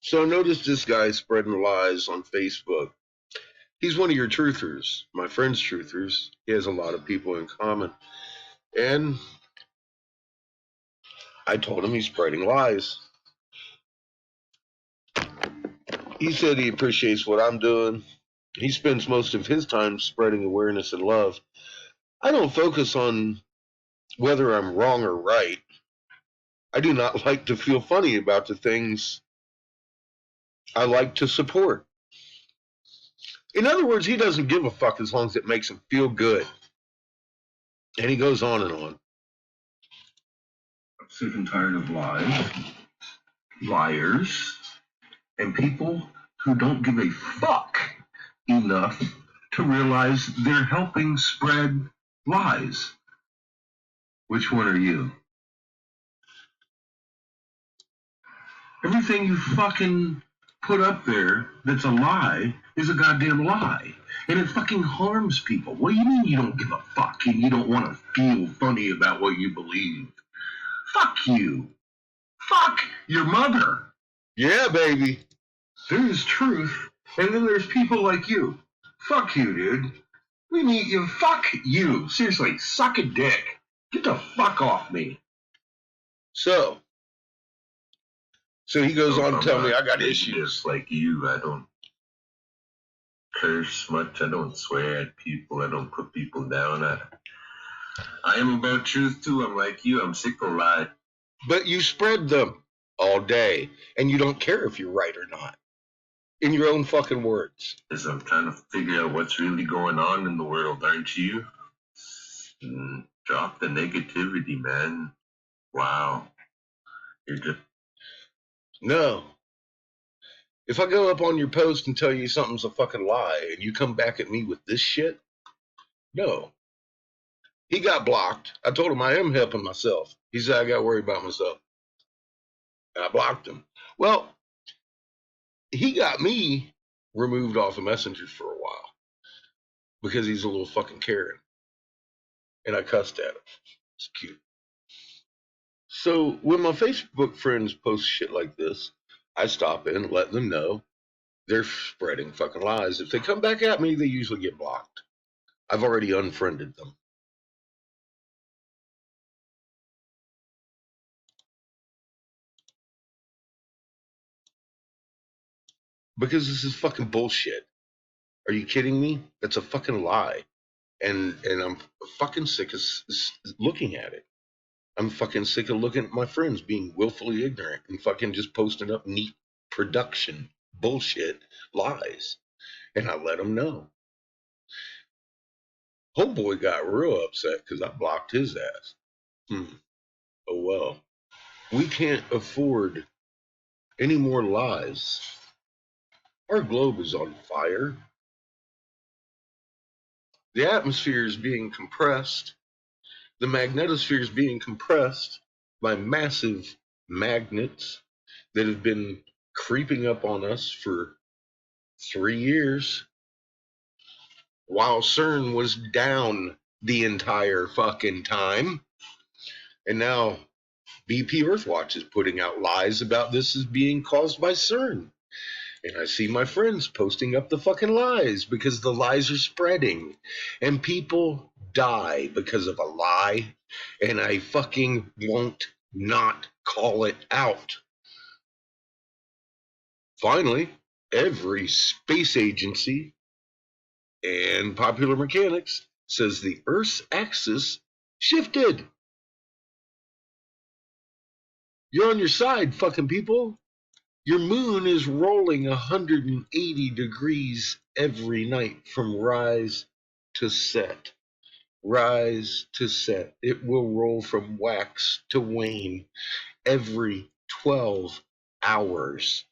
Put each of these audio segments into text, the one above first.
So I noticed this guy spreading lies on Facebook. He's one of your truthers, my friend's truthers. He has a lot of people in common. And I told him he's spreading lies. He said he appreciates what I'm doing. He spends most of his time spreading awareness and love. I don't focus on whether I'm wrong or right. I do not like to feel funny about the things I like to support. In other words, he doesn't give a fuck as long as it makes him feel good. And he goes on and on. I'm sick and tired of lies, liars, and people who don't give a fuck enough to realize they're helping spread lies. Which one are you? Everything you fucking put up there that's a lie is a goddamn lie. And it fucking harms people. What do you mean you don't give a fuck and you don't want to feel funny about what you believe? Fuck you. Fuck your mother. Yeah, baby. There's truth, and then there's people like you. Fuck you, dude. We need you. Fuck you. Seriously, suck a dick. Get the fuck off me. So he goes on to tell me I got issues. Just like you, I don't curse much. I don't swear at people. I don't put people down. I am about truth too. I'm like you. I'm sick of lies. But you spread them all day, and you don't care if you're right or not. In your own fucking words. As I'm trying to figure out what's really going on in the world, aren't you? Drop the negativity, man. Wow. You're just... No. If I go up on your post and tell you something's a fucking lie, and you come back at me with this shit, no. He got blocked. I told him I am helping myself. He said I got to worry about myself. And I blocked him. Well, he got me removed off of messengers for a while because he's a little fucking Karen. And I cussed at him. It's cute. So when my Facebook friends post shit like this, I stop in and let them know they're spreading fucking lies. If they come back at me, they usually get blocked. I've already unfriended them. Because this is fucking bullshit. Are you kidding me? That's a fucking lie. And I'm fucking sick of looking at it. I'm fucking sick of looking at my friends being willfully ignorant and fucking just posting up neat production bullshit lies. And I let them know. Homeboy got real upset because I blocked his ass. Oh well. We can't afford any more lies. Our globe is on fire. The atmosphere is being compressed. The magnetosphere is being compressed by massive magnets that have been creeping up on us for 3 years while CERN was down the entire fucking time. And now BP Earthwatch is putting out lies about this as being caused by CERN. And I see my friends posting up the fucking lies because the lies are spreading. And people die because of a lie. And I fucking won't not call it out. Finally, every space agency and popular mechanics says the Earth's axis shifted. You're on your side, fucking people. Your moon is rolling 180 degrees every night from rise to set. Rise to set. It will roll from wax to wane every 12 hours.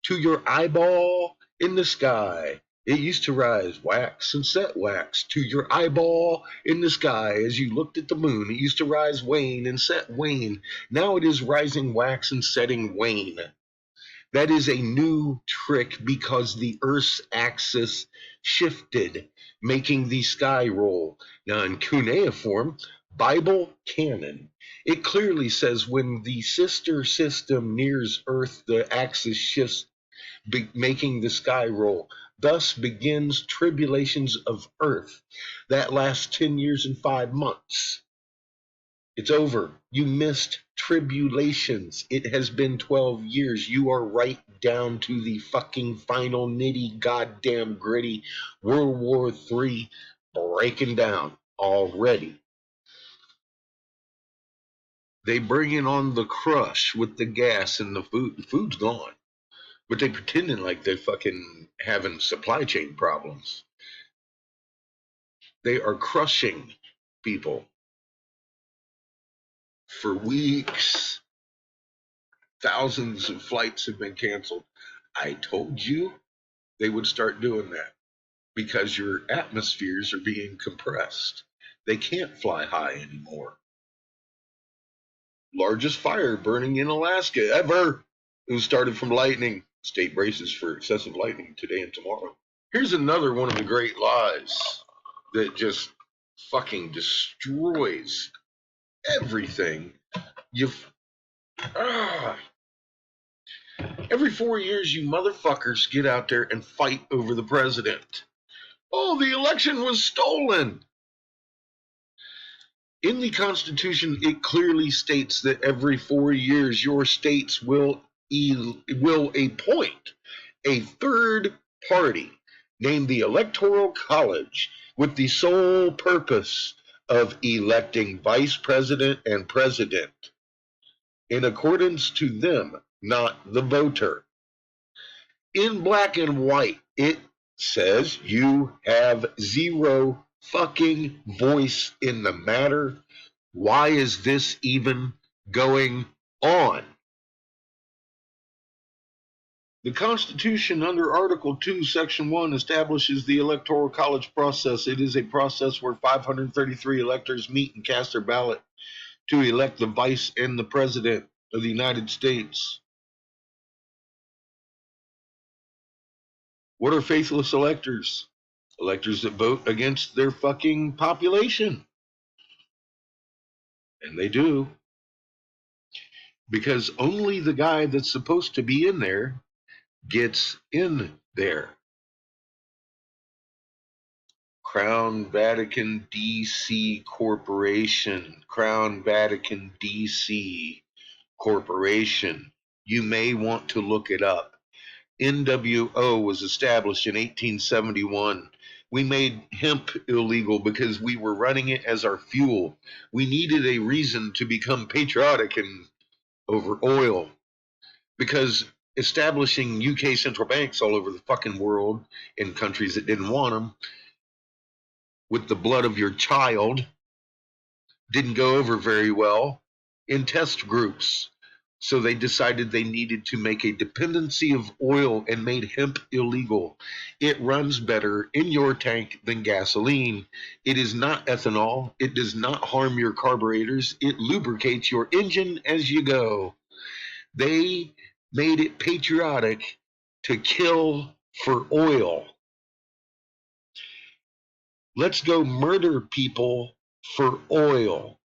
To your eyeball in the sky. It used to rise wax and set wax to your eyeball in the sky as you looked at the moon. It used to rise wane and set wane. Now it is rising wax and setting wane. That is a new trick because the Earth's axis shifted, making the sky roll. Now, in cuneiform, Bible canon, it clearly says when the sister system nears Earth, the axis shifts making the sky roll. Thus begins tribulations of earth that last 10 years and 5 months. It's over. You missed tribulations. It has been 12 years. You are right down to the fucking final nitty goddamn gritty World War III breaking down already. They bring in on the crush with the gas and the food. The food's gone. But they pretending like they're fucking having supply chain problems. They are crushing people for weeks. Thousands of flights have been canceled. I told you they would start doing that because your atmospheres are being compressed. They can't fly high anymore. Largest fire burning in Alaska ever. It was started from lightning. State braces for excessive lightning today and tomorrow. Here's another one of the great lies that just fucking destroys everything. Every 4 years, you motherfuckers get out there and fight over the president. Oh, the election was stolen. In the Constitution, it clearly states that every 4 years, your states will appoint a third party named the Electoral College with the sole purpose of electing vice president and president in accordance to them, not the voter. In black and white, it says you have zero fucking voice in the matter. Why is this even going on? The Constitution under Article 2, Section 1 establishes the Electoral College process. It is a process where 533 electors meet and cast their ballot to elect the vice and the president of the United States. What are faithless electors? Electors that vote against their fucking population. And they do. Because only the guy that's supposed to be in there gets in there. Crown Vatican DC Corporation. Crown Vatican DC Corporation. You may want to look it up. NWO was established in 1871. We made hemp illegal because we were running it as our fuel. We needed a reason to become patriotic and over oil, because establishing UK central banks all over the fucking world in countries that didn't want them with the blood of your child didn't go over very well in test groups. So they decided they needed to make a dependency of oil and made hemp illegal. It runs better in your tank than gasoline. It is not ethanol. It does not harm your carburetors. It lubricates your engine as you go. They made it patriotic to kill for oil. Let's go murder people for oil.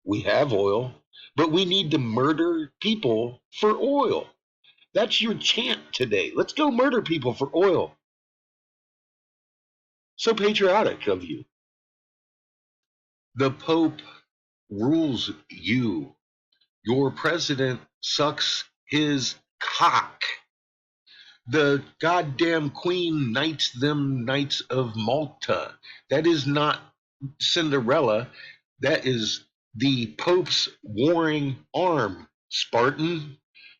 We have oil, but we need to murder people for oil. That's your chant today. Let's go murder people for oil. So patriotic of you. The Pope rules you. Your president sucks his cock. The goddamn queen knights them Knights of Malta. That is not Cinderella. That is the Pope's warring arm, Spartan.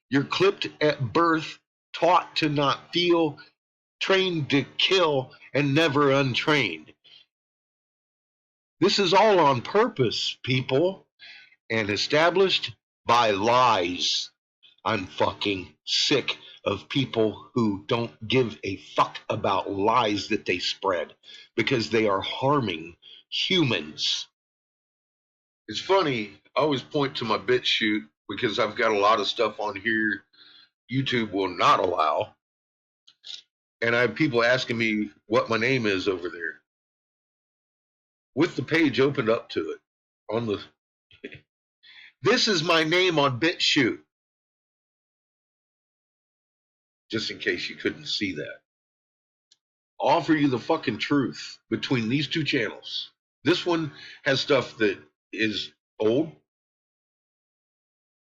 You're clipped at birth, taught to not feel, trained to kill, and never untrained. This is all on purpose, people, and established by lies. I'm fucking sick of people who don't give a fuck about lies that they spread because they are harming humans. It's funny, I always point to my BitChute because I've got a lot of stuff on here YouTube will not allow. And I have people asking me what my name is over there. With the page opened up to it on the this is my name on BitChute. just in case you couldn't see that. Offer you the fucking truth between these two channels. This one has stuff that is old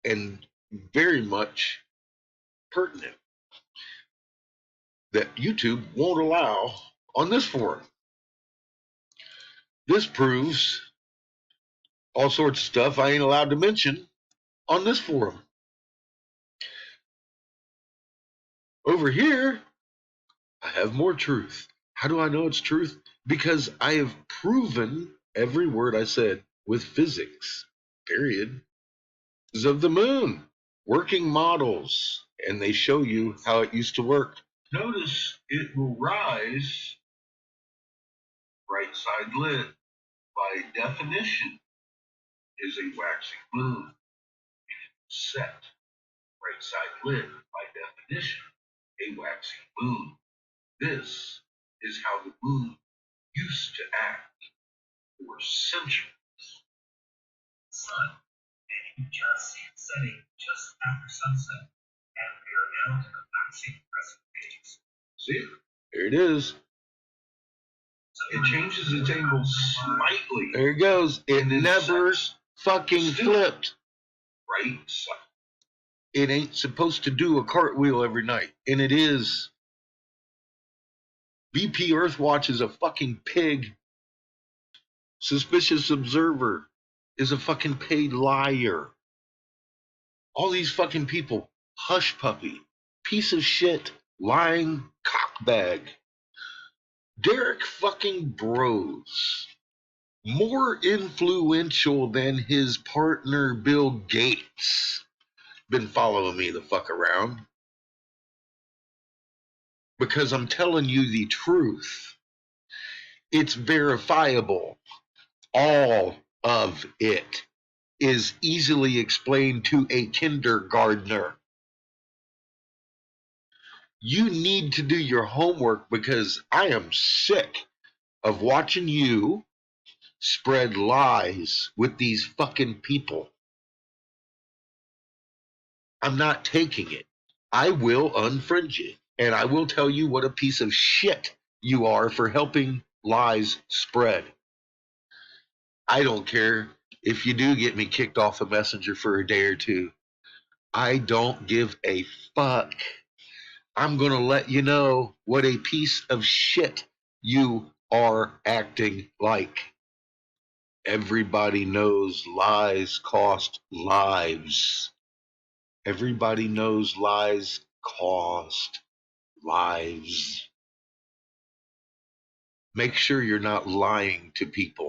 and very much pertinent that YouTube won't allow on this forum. This proves all sorts of stuff I ain't allowed to mention on this forum. Over here, I have more truth. How do I know it's truth? Because I have proven every word I said with physics, period. Of the moon, working models, and they show you how it used to work. Notice it will rise right side lit. By definition, is a waxing moon. Set right side lit, by definition, a waxing moon. This is how the moon used to act for centuries. Sun, and you just see it setting just after sunset, and we are now to the waxing crescent phase. See? There it is. It changes its angle slightly. There it goes. It never fucking flipped. Right side. It ain't supposed to do a cartwheel every night. And it is. BP Earthwatch is a fucking pig. Suspicious Observer is a fucking paid liar. All these fucking people. Hush puppy. Piece of shit. Lying cockbag. Derek fucking Bros. More influential than his partner Bill Gates. Been following me the fuck around. Because I'm telling you the truth. It's verifiable. All of it is easily explained to a kindergartner. You need to do your homework because I am sick of watching you spread lies with these fucking people. I'm not taking it. I will unfriend you. And I will tell you what a piece of shit you are for helping lies spread. I don't care if you do get me kicked off of Messenger for a day or two. I don't give a fuck. I'm going to let you know what a piece of shit you are acting like. Everybody knows lies cost lives. Everybody knows lies cost lives. Make sure you're not lying to people.